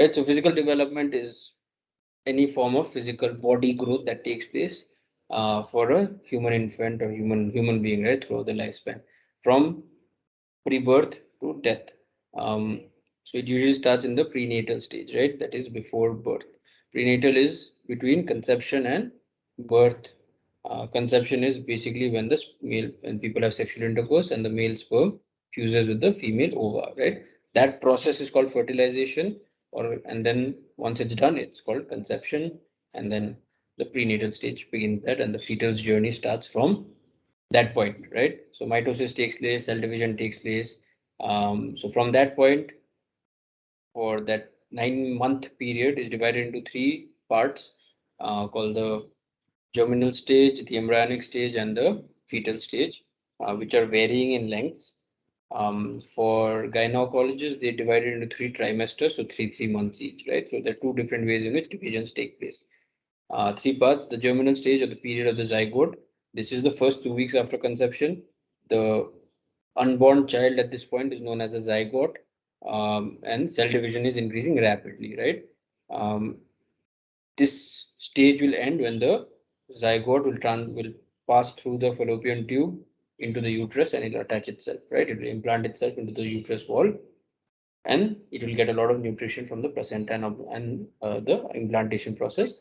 right? So physical development is any form of physical body growth that takes place for a human infant or human being, right, throughout the lifespan, from pre-birth to death. Um, so it usually starts in the prenatal stage, right? That is before birth. Prenatal is between conception and birth. Conception is basically when when people have sexual intercourse and the male sperm fuses with the female ova, right? That process is called fertilization, and then once it's done, it's called conception, and then the prenatal stage begins that, and the fetal's journey starts from that point, right? So mitosis takes place, cell division takes place. So from that point, for that 9-month period, is divided into three parts called the germinal stage, the embryonic stage, and the fetal stage, which are varying in lengths. For gynecologists, they divide it into three trimesters, so 3 months each, right? So there are two different ways in which divisions take place. Three parts: the germinal stage or the period of the zygote. This is the first 2 weeks after conception. The unborn child at this point is known as a zygote, and cell division is increasing rapidly, right? Um, this stage will end when the zygote will pass through the fallopian tube into the uterus, and it will attach itself, right? It will implant itself into the uterus wall, and it will get a lot of nutrition from the placenta and the implantation process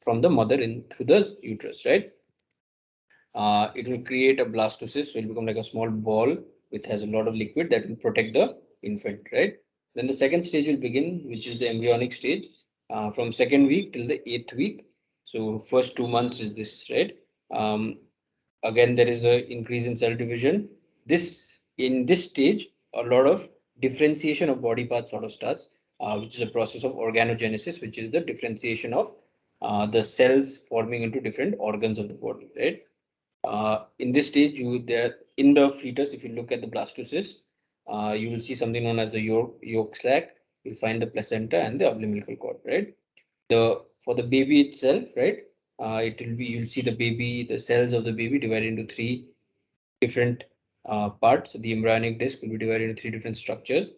from the mother in through the uterus, right? It will create a blastocyst, so it will become like a small ball which has a lot of liquid that will protect the infant, right? Then the second stage will begin, which is the embryonic stage, from second week till the 8th week. So first 2 months is this, right? Um, Again, there is a increase in cell division. This in this stage, a lot of differentiation of body parts sort of starts, which is a process of organogenesis, which is the differentiation of the cells forming into different organs of the body, right? In this stage, in the fetus, if you look at the blastocyst, you will see something known as the yolk sac. You'll find the placenta and the umbilical cord, right? The For the baby itself, right? It will be You'll see the cells of the baby divided into three different parts. The embryonic disc will be divided into three different structures.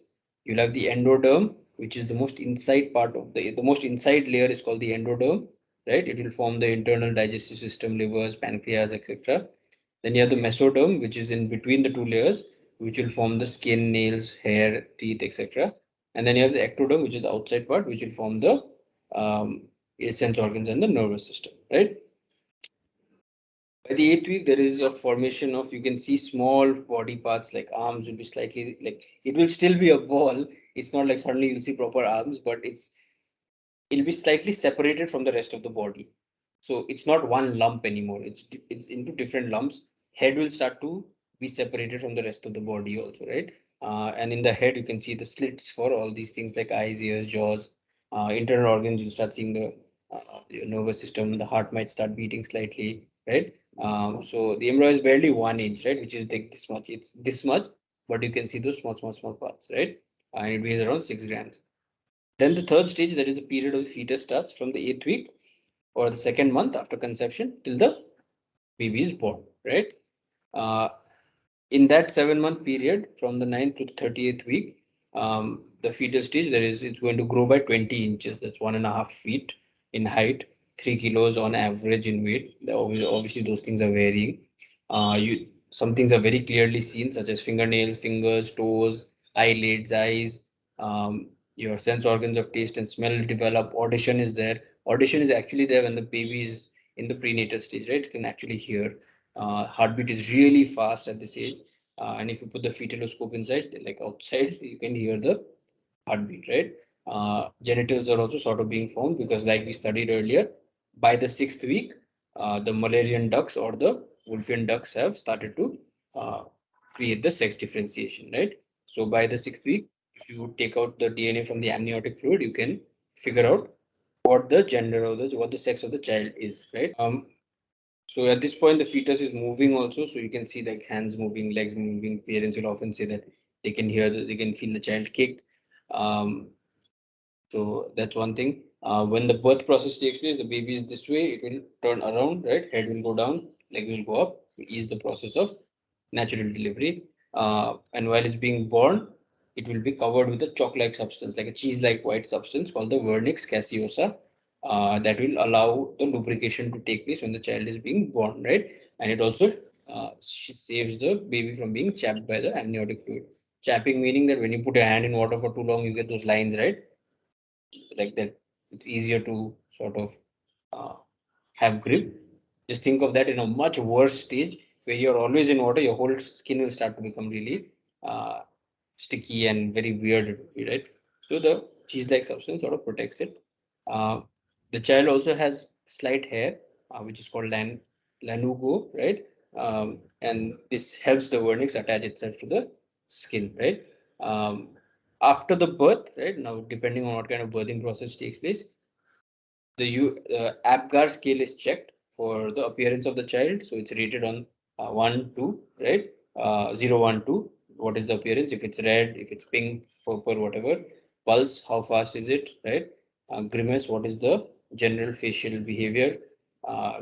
You'll have the endoderm, which is the most inside part of the most inside layer is called the endoderm, right? It will form the internal digestive system, livers, pancreas, etc. Then you have the mesoderm, which is in between the two layers, which will form the skin, nails, hair, teeth, etc. And then you have the ectoderm, which is the outside part, which will form the um, sense organs and the nervous system, right? By the 8th week, there is a formation of, you can see small body parts like arms will be slightly like, it will still be a ball. It's not like suddenly you'll see proper arms, but it'll be slightly separated from the rest of the body. So it's not one lump anymore. It's into different lumps. Head will start to be separated from the rest of the body also, right? And in the head, you can see the slits for all these things like eyes, ears, jaws, internal organs. You'll start seeing the your nervous system. The heart might start beating slightly, right? So the embryo is barely 1 inch, right? Which is like this much. It's this much, but you can see those small parts, right? And it weighs around 6 grams. Then the third stage, that is the period of the fetus, starts from the 8th week or the second month after conception till the baby is born, right? Uh, in that 7 month period, from the 9th to the 30th week, the fetus stage, it's going to grow by 20 inches. That's 1.5 feet in height, 3 kilos on average in weight. Obviously, those things are varying. Some things are very clearly seen, such as fingernails, fingers, toes, eyelids, eyes. Your sense organs of taste and smell develop. Audition is there. Audition is actually there when the baby is in the prenatal stage, right? You can actually hear. Heartbeat is really fast at this age. And if you put the fetoscope inside, like outside, you can hear the heartbeat, right? Genitals are also sort of being formed because, like we studied earlier, by the 6th week, the Mullerian ducts or the Wolffian ducts have started to uh, create the sex differentiation, right? So by the 6th week, if you take out the DNA from the amniotic fluid, you can figure out what the gender of what the sex of the child is, right? So at this point, the fetus is moving also. So you can see like hands moving, legs moving. Parents will often say that they can feel the child kick. Um, so that's one thing. When the birth process takes place, the baby is this way. It will turn around, right? Head will go down, leg will go up. To ease the process of natural delivery. And while it's being born, it will be covered with a chalk-like substance, like a cheese-like white substance called the vernix caseosa, that will allow the lubrication to take place when the child is being born, right? And it also saves the baby from being chapped by the amniotic fluid. Chapping meaning that when you put your hand in water for too long, you get those lines, right? Like that, it's easier to sort of uh, have grip. Just think of that in a much worse stage where you're always in water, your whole skin will start to become really uh, sticky and very weird, right? So the cheese-like substance sort of protects it. Uh, the child also has slight hair, which is called lanugo, right? And this helps the vernix attach itself to the skin, right? Um, After the birth, right? Now, depending on what kind of birthing process takes place, the APGAR scale is checked for the appearance of the child. So it's rated on 1, 2, right? 0, 1, 2. What is the appearance? If it's red, if it's pink, purple, whatever. Pulse, how fast is it, right? Grimace, what is the general facial behavior?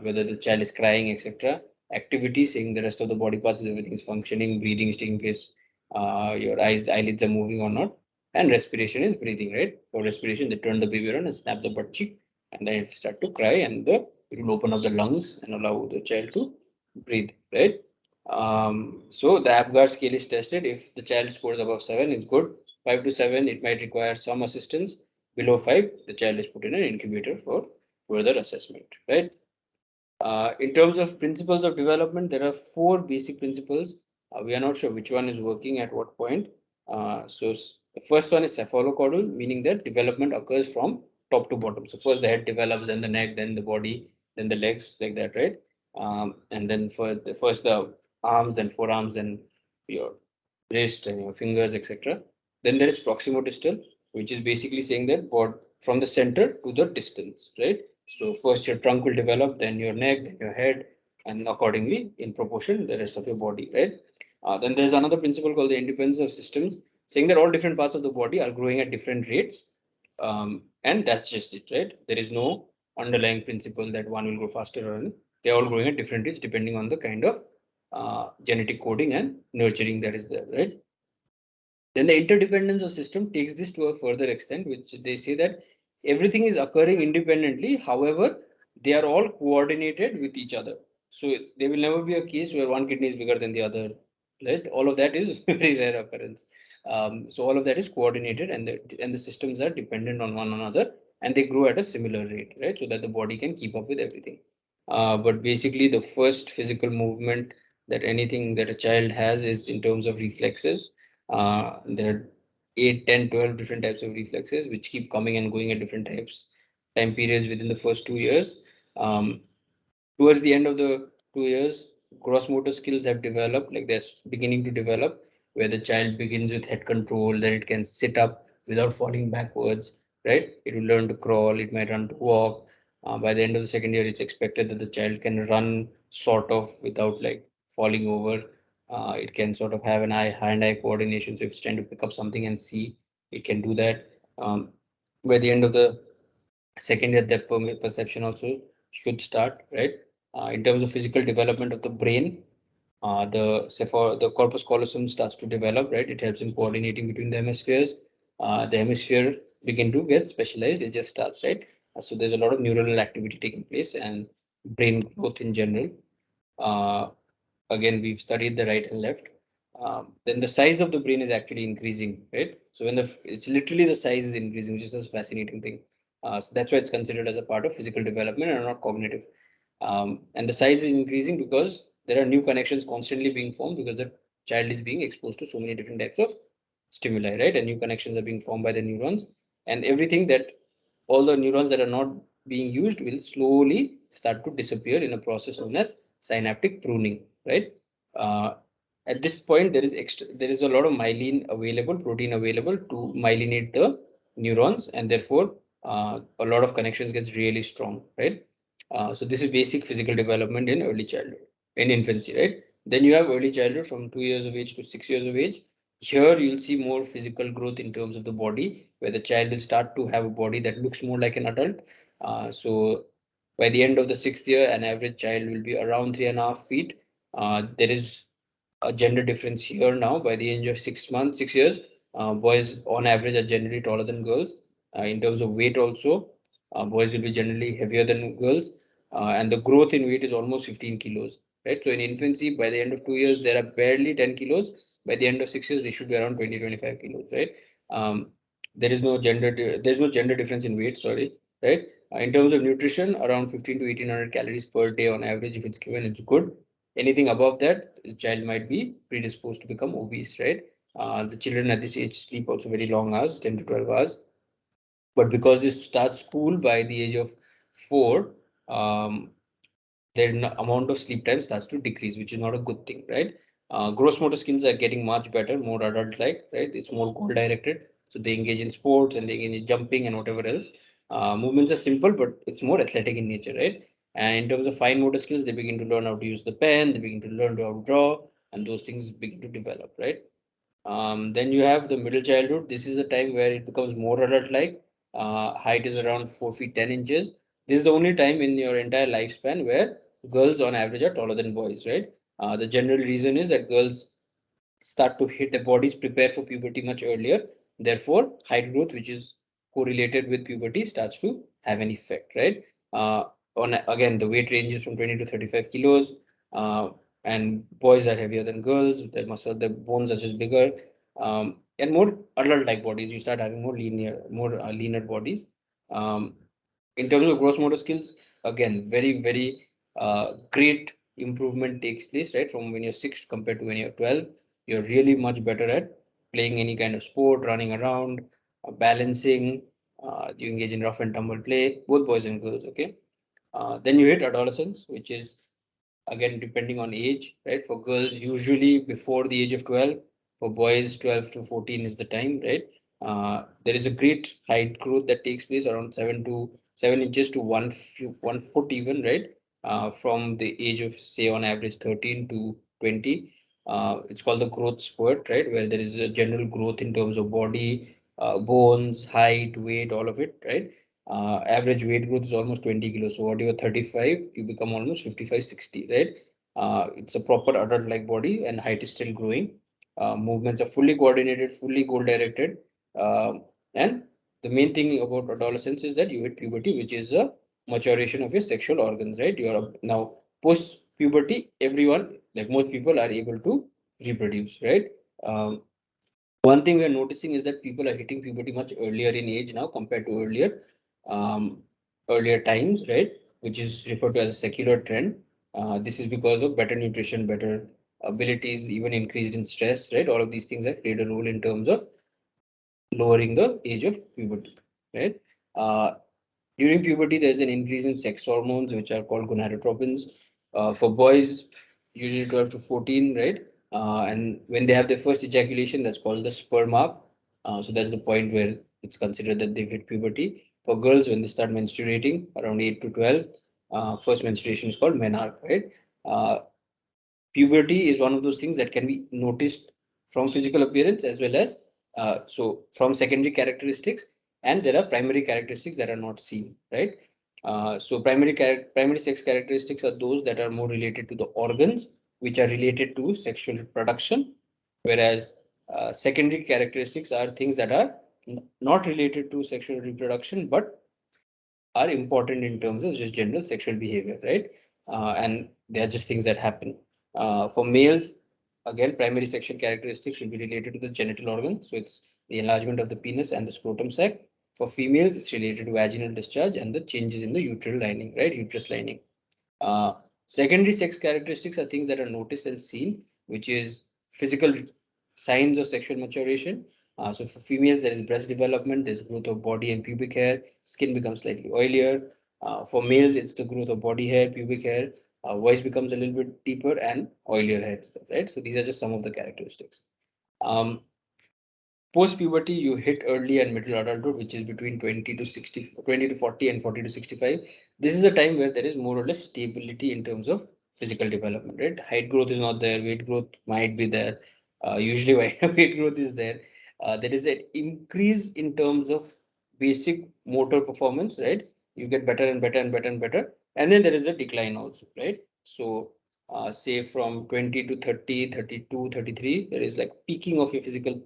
Whether the child is crying, etc. Activity, seeing the rest of the body parts, everything is functioning, breathing is taking place, your eyes, the eyelids are moving or not. And respiration is breathing, right? For respiration, they turn the baby around and snap the butt cheek, and then it start to cry, and it will open up the lungs and allow the child to breathe, right? So the APGAR scale is tested. If the child scores above 7, it's good. 5 to 7, it might require some assistance. Below 5, the child is put in an incubator for further assessment, right? In terms of principles of development, there are four basic principles. We are not sure which one is working at what point. The first one is cephalocaudal, meaning that development occurs from top to bottom. So first the head develops, then the neck, then the body, then the legs, like that, right? And then first the arms, then forearms, then your wrist and your fingers, etc. Then there is proximodistal, which is basically saying that from the center to the distance, right? So first your trunk will develop, then your neck, then your head, and accordingly, in proportion, the rest of your body, right? Then there's another principle called the independence of systems, saying that all different parts of the body are growing at different rates, and that's just it, right? There is no underlying principle that one will grow faster or they're all growing at different rates depending on the kind of genetic coding and nurturing that is there, right? Then the interdependence of system takes this to a further extent, which they say that everything is occurring independently. However, they are all coordinated with each other. So there will never be a case where one kidney is bigger than the other. Right? All of that is very rare occurrence. So all of that is coordinated, and the systems are dependent on one another, and they grow at a similar rate, right? So that the body can keep up with everything. But basically, the first physical movement that anything that a child has is in terms of reflexes. There are 8, 10, 12 different types of reflexes which keep coming and going at different time periods within the first 2 years. Um, Towards the end of the 2 years, gross motor skills have developed, like they're beginning to develop, where the child begins with head control, then it can sit up without falling backwards, right? It will learn to crawl, it might learn to walk. By the end of the second year, it's expected that the child can run sort of without like falling over. It can sort of have an hand-eye coordination. So if it's trying to pick up something and see, it can do that. By the end of the second year, depth perception also should start, right? In terms of physical development of the brain, the corpus callosum starts to develop, right? It helps in coordinating between the hemispheres. The hemisphere begin to get specialized. It just starts, right? So there's a lot of neuronal activity taking place and brain growth in general. Uh, Again, we've studied the right and left. Then the size of the brain is actually increasing, right? So it's literally the size is increasing, which is a fascinating thing. So that's why it's considered as a part of physical development and not cognitive. And the size is increasing because there are new connections constantly being formed because the child is being exposed to so many different types of stimuli, right? And new connections are being formed by the neurons, and everything that all the neurons that are not being used will slowly start to disappear in a process known as synaptic pruning, right? Uh, at this point, there is a lot of myelin available, protein available to myelinate the neurons, and therefore a lot of connections gets really strong, right? So this is basic physical development in early childhood, in infancy, right? Then you have early childhood from 2 years of age to 6 years of age. Here you'll see more physical growth in terms of the body, where the child will start to have a body that looks more like an adult. So by the end of the 6th year, an average child will be around 3.5 feet. There is a gender difference here now. By the age of 6 months, 6 years, Boys on average are generally taller than girls. In terms of weight also, boys will be generally heavier than girls, and the growth in weight is almost 15 kilos, right? So in infancy, by the end of 2 years, there are barely 10 kilos. By the end of 6 years, they should be around 20, 25 kilos, right? Um, there's no gender difference in weight, sorry, right? In terms of nutrition, around 15 to 1800 calories per day on average, if it's given, it's good. Anything above that, the child might be predisposed to become obese, right? The children at this age sleep also very long hours, 10 to 12 hours. But because they start school by the age of 4, um, their amount of sleep time starts to decrease, which is not a good thing, right? Gross motor skills are getting much better, more adult-like, right? It's more goal-directed. So they engage in sports and they engage in jumping and whatever else. Movements are simple, but it's more athletic in nature, right? And in terms of fine motor skills, they begin to learn how to use the pen, they begin to learn how to draw, and those things begin to develop, right? Then you have the middle childhood. This is the time where it becomes more adult-like. Height is around 4 feet 10 inches. This is the only time in your entire lifespan where girls on average are taller than boys, right? The general reason is that girls start to hit the bodies prepare for puberty much earlier. Therefore, height growth, which is correlated with puberty, starts to have an effect, right? On again, the weight ranges from 20 to 35 kilos, uh, and boys are heavier than girls. Their muscle, their bones are just bigger, and more adult-like bodies. You start having more leaner bodies. Um, in terms of gross motor skills, again, very great improvement takes place, right? From when you're 6 compared to when you're 12, you're really much better at playing any kind of sport, running around, balancing. You engage in rough and tumble play, both boys and girls. Okay. Then you hit adolescence, which is again depending on age, right? For girls, usually before the age of 12. For boys, 12 to 14 is the time, right? There is a great height growth that takes place around 7 inches to 1 foot even, right? From the age of say on average 13 to 20. It's called the growth spurt, right? Where there is a general growth in terms of body, bones, height, weight, all of it, right? Average weight growth is almost 20 kilos. So what you are 35, you become almost 55, 60, right? It's a proper adult-like body and height is still growing. Movements are fully coordinated, fully goal-directed. And the main thing about adolescence is that you hit puberty, which is a maturation of your sexual organs, right? You are now post-puberty, everyone, like most people, are able to reproduce, right? Um, One thing we are noticing is that people are hitting puberty much earlier in age now compared to um, earlier times, right? Which is referred to as a secular trend. This is because of better nutrition, better abilities, even increased in stress, right? All of these things have played a role in terms of lowering the age of puberty, right? Uh, During puberty, there's an increase in sex hormones, which are called gonadotropins. For boys, usually 12 to 14, right? And when they have their first ejaculation, that's called the sperm arc. So that's the point where it's considered that they've hit puberty. For girls, when they start menstruating around 8 to 12, first menstruation is called menarche, right? Uh, Puberty is one of those things that can be noticed from physical appearance as well as so from secondary characteristics, and there are primary characteristics that are not seen, right? So primary sex characteristics are those that are more related to the organs, which are related to sexual reproduction, whereas secondary characteristics are things that are not related to sexual reproduction but are important in terms of just general sexual behavior, right? And they are just things that happen. For males, again, primary sexual characteristics will be related to the genital organ. So it's the enlargement of the penis and the scrotum sac. For females, it's related to vaginal discharge and the changes in the uterine lining, right? Uterus lining. Uh, Secondary sex characteristics are things that are noticed and seen, which is physical signs of sexual maturation. So for females, there is breast development, there's growth of body and pubic hair, skin becomes slightly oilier. For males, it's the growth of body hair, pubic hair, voice becomes a little bit deeper and oilier heads, right? So these are just some of the characteristics. Um, Post puberty, you hit early and middle adulthood, which is between 20 to 60, 20 to 40 and 40 to 65. This is a time where there is more or less stability in terms of physical development, right? Height growth is not there, weight growth might be there. Usually, weight growth is there. There is an increase in terms of basic motor performance, right? You get better and better and better and better. And then there is a decline also, right? So, say from 20 to 30, 32, 33, there is like peaking of your physical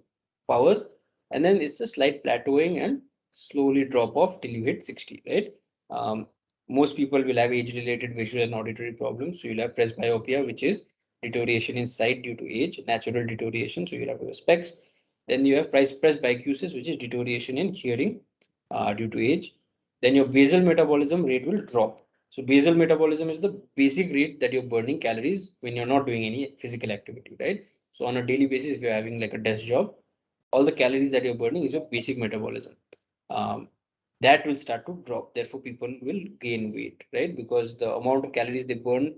powers, and then it's a slight plateauing and slowly drop off till you hit 60, right? Um, Most people will have age-related visual and auditory problems. So you'll have presbyopia, which is deterioration in sight due to age, natural deterioration. So you'll have to wear specs. Then you have presbycusis, which is deterioration in hearing due to age. Then your basal metabolism rate will drop. So basal metabolism is the basic rate that you're burning calories when you're not doing any physical activity, right? So on a daily basis, if you're having like a desk job, all the calories that you're burning is your basic metabolism. Um, that will start to drop. Therefore, people will gain weight, right? Because the amount of calories they burn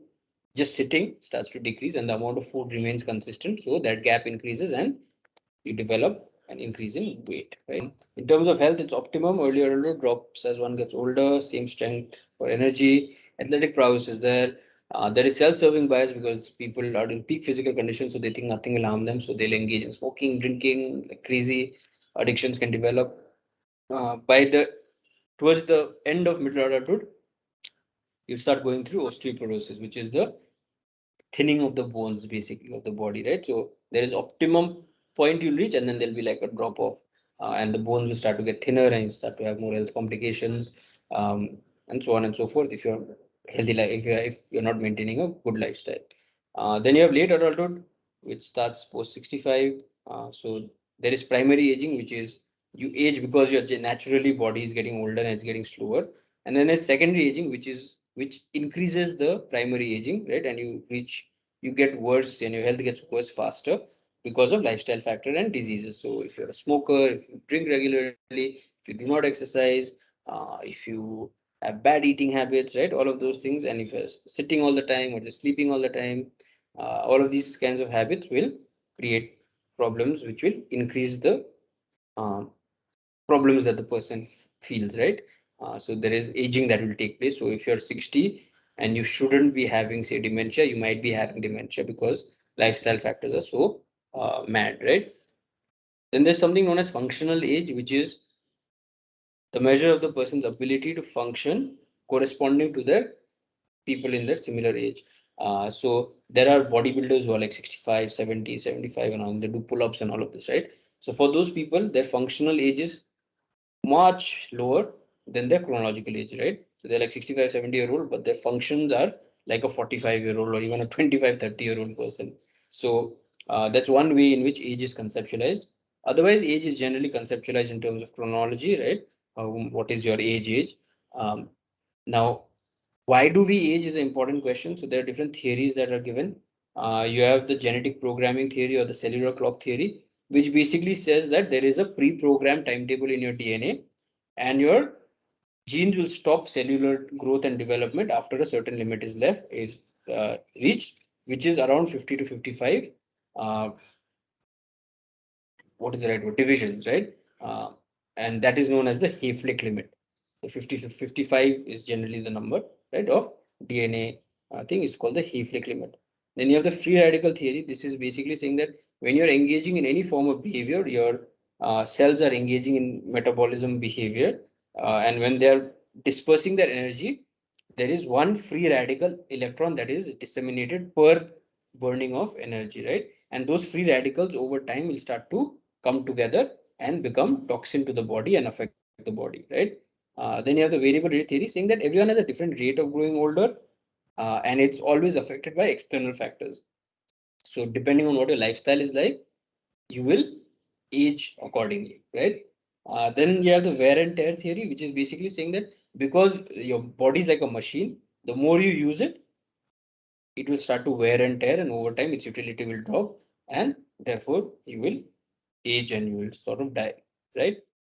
just sitting starts to decrease and the amount of food remains consistent. So that gap increases and you develop an increase in weight, right? In terms of health, it's optimum. Earlier drops as one gets older, same strength for energy, athletic prowess is there. There is self-serving bias because people are in peak physical condition, so they think nothing will harm them. So they'll engage in smoking, drinking, like crazy. Addictions can develop. By the towards the end of middle adulthood, you start going through osteoporosis, which is the thinning of the bones basically of the body, right? So there is optimum point you'll reach, and then there'll be like a drop off, and the bones will start to get thinner, and you start to have more health complications, and so on and so forth. If you're healthy, like if you're not maintaining a good lifestyle, then you have late adulthood, which starts post 65. So there is primary aging, which is you age because your naturally body is getting older and it's getting slower, and then there's secondary aging, which increases the primary aging, right? And you get worse and your health gets worse faster because of lifestyle factor and diseases. So if you're a smoker, if you drink regularly, if you do not exercise, if you have bad eating habits, right? All of those things, and if you're sitting all the time or just sleeping all the time, all of these kinds of habits will create problems which will increase the um, problems that the person feels, right? So there is aging that will take place. So if you're 60 and you shouldn't be having, say, dementia, you might be having dementia because lifestyle factors are so mad, right? Then there's something known as functional age, which is the measure of the person's ability to function corresponding to their people in their similar age. So there are bodybuilders who are like 65, 70, 75, and all, they do pull-ups and all of this, right? So for those people, their functional age is much lower than their chronological age, right? So they're like 65, 70-year old, but their functions are like a 45-year-old or even a 25, 30-year-old person. So that's one way in which age is conceptualized. Otherwise, age is generally conceptualized in terms of chronology, right? What is your age? Um, Now, why do we age is an important question. So there are different theories that are given. You have the genetic programming theory or the cellular clock theory, which basically says that there is a pre-programmed timetable in your DNA, and your genes will stop cellular growth and development after a certain limit is reached, which is around 50 to 55. Uh, what is the right word? Divisions, right? Uh, and that is known as the Hayflick limit. The 50 to 55 is generally the number, right, of DNA. I think it's called the Hayflick limit. Then you have the free radical theory. This is basically saying that when you're engaging in any form of behavior, your cells are engaging in metabolism behavior, and when they're dispersing their energy, there is one free radical electron that is disseminated per burning of energy, right? And those free radicals over time will start to come together and become toxin to the body and affect the body, right? Then you have the variable rate theory saying that everyone has a different rate of growing older, and it's always affected by external factors. So depending on what your lifestyle is like, you will age accordingly, right? Then you have the wear and tear theory, which is basically saying that because your body is like a machine, the more you use it, it will start to wear and tear, and over time its utility will drop, and therefore you will age and you will sort of die, right?